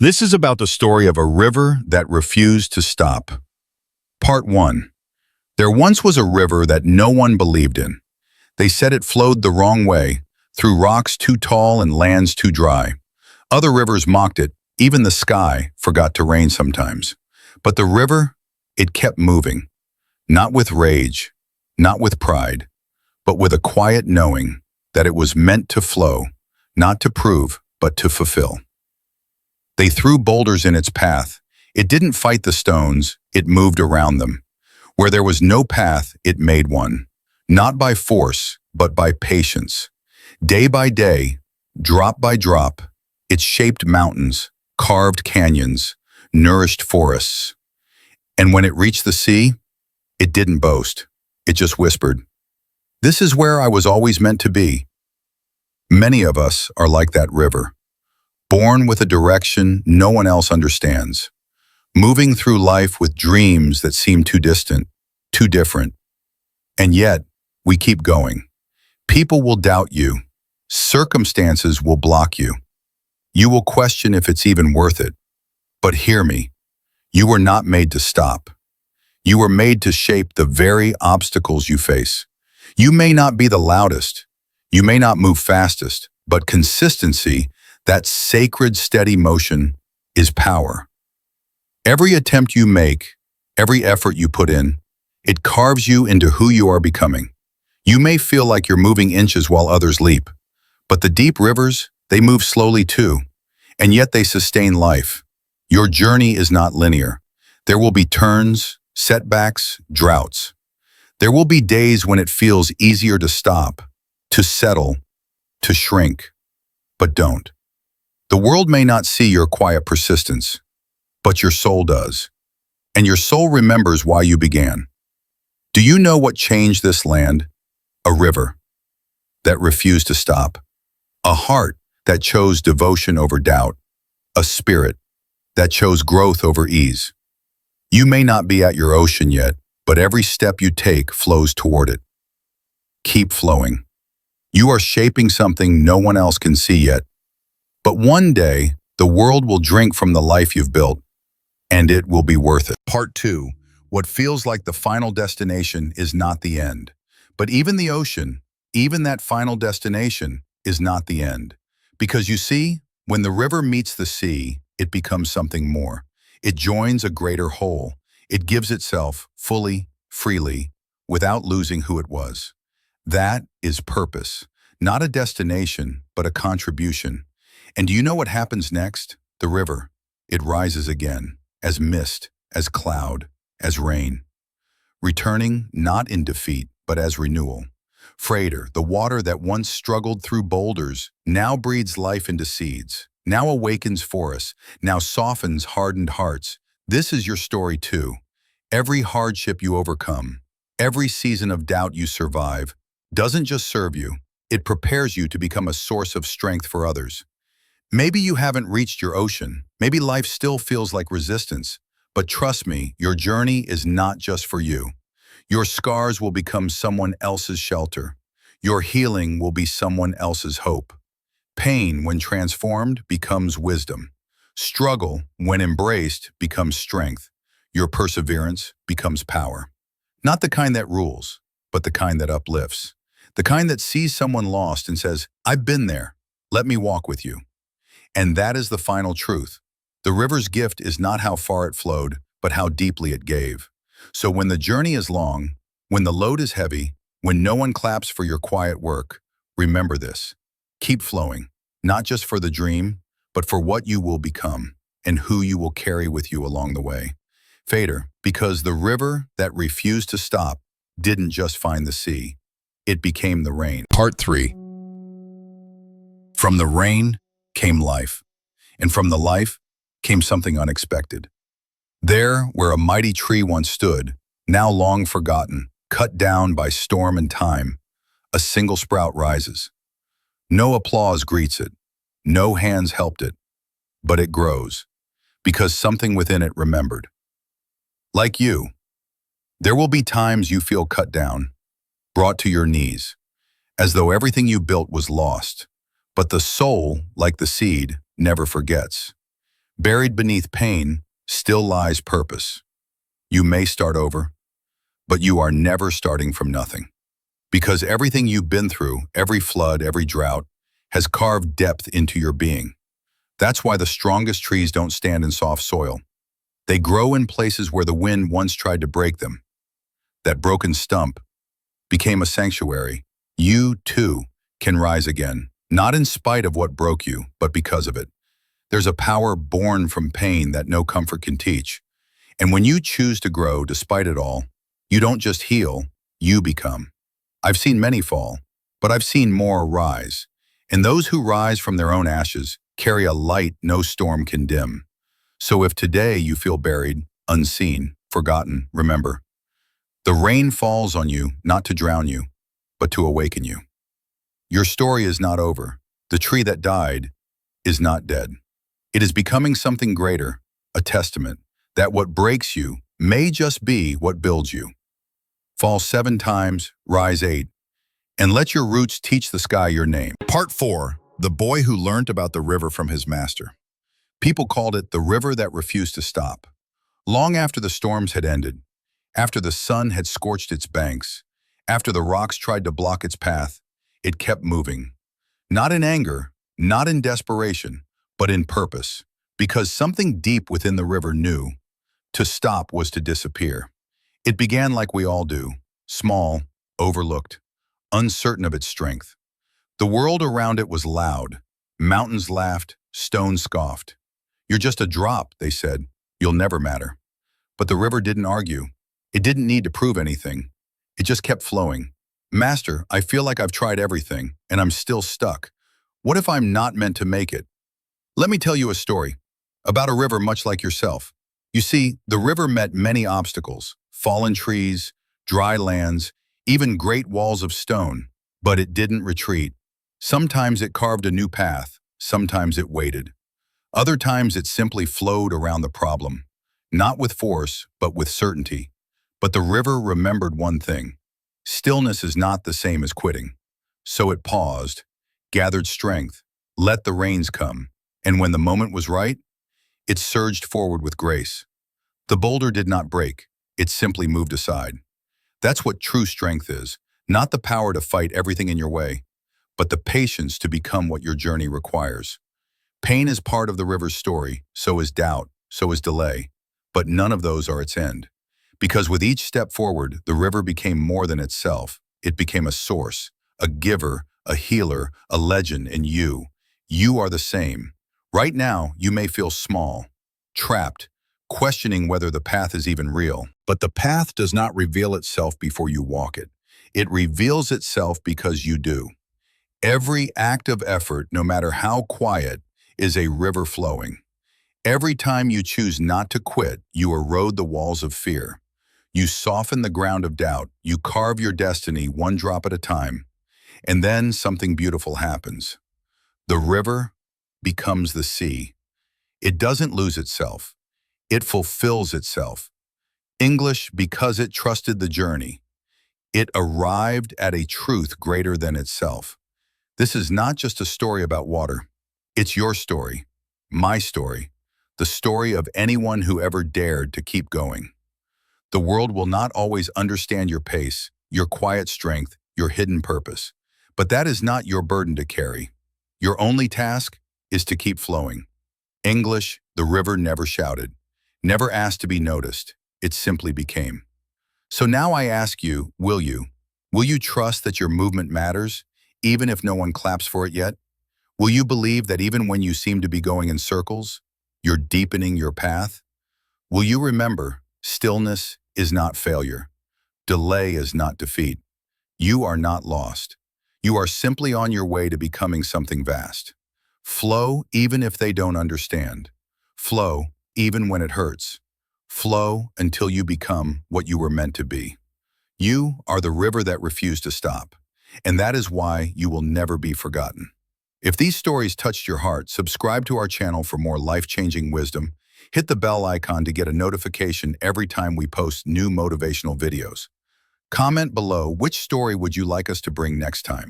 This is about the story of a river that refused to stop. Part 1. There once was a river that no one believed in. They said it flowed the wrong way, through rocks too tall and lands too dry. Other rivers mocked it, even the sky forgot to rain sometimes. But the river, it kept moving, not with rage, not with pride, but with a quiet knowing that it was meant to flow, not to prove, but to fulfill. They threw boulders in its path. It didn't fight the stones, it moved around them. Where there was no path, it made one. Not by force, but by patience. Day by day, drop by drop, it shaped mountains, carved canyons, nourished forests. And when it reached the sea, it didn't boast. It just whispered, "This is where I was always meant to be." Many of us are like that river, born with a direction no one else understands, moving through life with dreams that seem too distant, too different. And yet, we keep going. People will doubt you. Circumstances will block you. You will question if it's even worth it. But hear me, you were not made to stop. You were made to shape the very obstacles you face. You may not be the loudest, you may not move fastest, but consistency, that sacred steady motion, is power. Every attempt you make, every effort you put in, it carves you into who you are becoming. You may feel like you're moving inches while others leap, but the deep rivers, they move slowly too, and yet they sustain life. Your journey is not linear. There will be turns, setbacks, droughts. There will be days when it feels easier to stop, to settle, to shrink, but don't. The world may not see your quiet persistence, but your soul does. And your soul remembers why you began. Do you know what changed this land? A river that refused to stop. A heart that chose devotion over doubt. A spirit that chose growth over ease. You may not be at your ocean yet, but every step you take flows toward it. Keep flowing. You are shaping something no one else can see yet. But one day, the world will drink from the life you've built, and it will be worth it. Part 2. What feels like the final destination is not the end. But even the ocean, even that final destination, is not the end. Because you see, when the river meets the sea, it becomes something more. It joins a greater whole. It gives itself fully, freely, without losing who it was. That is purpose. Not a destination, but a contribution. And do you know what happens next? The river. It rises again, as mist, as cloud, as rain. Returning not in defeat, but as renewal. Freighter, the water that once struggled through boulders, now breathes life into seeds, now awakens forests, now softens hardened hearts. This is your story too. Every hardship you overcome, every season of doubt you survive, doesn't just serve you, it prepares you to become a source of strength for others. Maybe you haven't reached your ocean, maybe life still feels like resistance, but trust me, your journey is not just for you. Your scars will become someone else's shelter. Your healing will be someone else's hope. Pain, when transformed, becomes wisdom. Struggle, when embraced, becomes strength. Your perseverance becomes power. Not the kind that rules, but the kind that uplifts. The kind that sees someone lost and says, "I've been there. Let me walk with you." And that is the final truth. The river's gift is not how far it flowed, but how deeply it gave. So when the journey is long, when the load is heavy, when no one claps for your quiet work, remember this. Keep flowing, not just for the dream, but for what you will become and who you will carry with you along the way. Fader, because the river that refused to stop didn't just find the sea, it became the rain. Part 3. From the rain came life, and from the life came something unexpected. There, where a mighty tree once stood, now long forgotten, cut down by storm and time, a single sprout rises. No applause greets it, no hands helped it, but it grows, because something within it remembered. Like you, there will be times you feel cut down, brought to your knees, as though everything you built was lost. But the soul, like the seed, never forgets. Buried beneath pain still lies purpose. You may start over, but you are never starting from nothing. Because everything you've been through, every flood, every drought, has carved depth into your being. That's why the strongest trees don't stand in soft soil. They grow in places where the wind once tried to break them. That broken stump became a sanctuary. You, too, can rise again, not in spite of what broke you, but because of it. There's a power born from pain that no comfort can teach. And when you choose to grow despite it all, you don't just heal, you become. I've seen many fall, but I've seen more rise. And those who rise from their own ashes carry a light no storm can dim. So if today you feel buried, unseen, forgotten, remember, the rain falls on you not to drown you, but to awaken you. Your story is not over. The tree that died is not dead. It is becoming something greater, a testament that what breaks you may just be what builds you. Fall 7 times, rise 8, and let your roots teach the sky your name. Part 4, the boy who learned about the river from his master. People called it the river that refused to stop. Long after the storms had ended, after the sun had scorched its banks, after the rocks tried to block its path, it kept moving. Not in anger, not in desperation, but in purpose, because something deep within the river knew to stop was to disappear. It began like we all do, small, overlooked, uncertain of its strength. The world around it was loud. Mountains laughed, stones scoffed. You're just a drop, they said. You'll never matter. But the river didn't argue. It didn't need to prove anything. It just kept flowing. Master, I feel like I've tried everything, and I'm still stuck. What if I'm not meant to make it? Let me tell you a story about a river much like yourself. You see, the river met many obstacles, fallen trees, dry lands, even great walls of stone, but it didn't retreat. Sometimes it carved a new path, sometimes it waited. Other times it simply flowed around the problem, not with force, but with certainty. But the river remembered one thing. Stillness is not the same as quitting. So it paused, gathered strength, let the rains come, and when the moment was right, it surged forward with grace. The boulder did not break, it simply moved aside. That's what true strength is, not the power to fight everything in your way, but the patience to become what your journey requires. Pain is part of the river's story, so is doubt, so is delay, but none of those are its end. Because with each step forward, the river became more than itself. It became a source, a giver, a healer, a legend, and you are the same. Right now, you may feel small, trapped, questioning whether the path is even real. But the path does not reveal itself before you walk it. It reveals itself because you do. Every act of effort, no matter how quiet, is a river flowing. Every time you choose not to quit, you erode the walls of fear. You soften the ground of doubt. You carve your destiny one drop at a time. And then something beautiful happens. The river becomes the sea. It doesn't lose itself. It fulfills itself. English, because it trusted the journey. It arrived at a truth greater than itself. This is not just a story about water. It's your story, my story, the story of anyone who ever dared to keep going. The world will not always understand your pace, your quiet strength, your hidden purpose. But that is not your burden to carry. Your only task is to keep flowing. English, the river never shouted, never asked to be noticed. It simply became. So now I ask you, will you? Will you trust that your movement matters, even if no one claps for it yet? Will you believe that even when you seem to be going in circles, you're deepening your path? Will you remember, stillness is not failure. Delay is not defeat. You are not lost. You are simply on your way to becoming something vast. Flow even if they don't understand. Flow even when it hurts. Flow until you become what you were meant to be. You are the river that refused to stop, and that is why you will never be forgotten. If these stories touched your heart, subscribe to our channel for more life-changing wisdom. Hit the bell icon to get a notification every time we post new motivational videos. Comment below which story would you like us to bring next time.